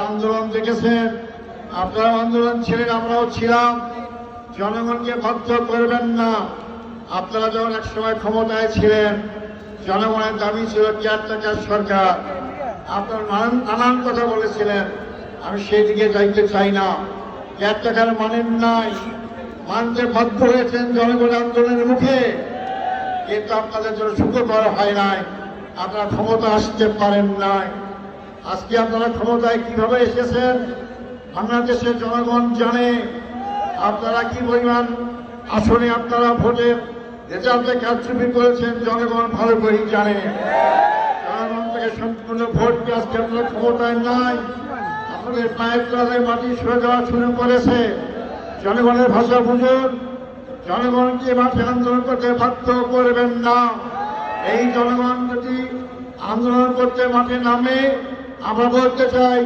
আন্দোলন দেখেছেন, আপনারা আন্দোলন ছিলেন, আমরাও ছিলাম। জনগণকে বাধ্য করবেন না। আপনারা যখন একসময় ক্ষমতায় ছিলেন, জনগণের দাবি ছিল কেয়ারটেকার সরকার। আপনারা নানান কথা বলেছিলেন, আমি সেই দিকে যাইতে চাই না। কেয়ারটেকার মানেন নাই, মানতে বাধ্য হয়েছেন জনগণের আন্দোলনের মুখে, কিন্তু আপনাদের জন্য সুখকর হয় নাই। আপনারা ক্ষমতা আসতে পারেন নাই। আজকে আপনারা ক্ষমতায় কিভাবে এসেছেন বাংলাদেশের জনগণ জানে। আপনারা কি পরিমাণ আসনে আপনারা ভোটের রেজাল্টে কারচুপি করেছেন জনগণ ভালো করেই জানে। জনগণ থেকে সম্পূর্ণ ভোট দিয়ে আজকে আপনারা ক্ষমতায় নাই। আপনাদের পায়ের তলায় মাটি সরে যাওয়া শুরু করেছে। জনগণের ভাষা বুঝুন, জনগণকে মাঠে আন্দোলন করতে বাধ্য করবেন না। এই জনগণ যদি আন্দোলন করতে মাঠে নামে, আমরা বলতে চাই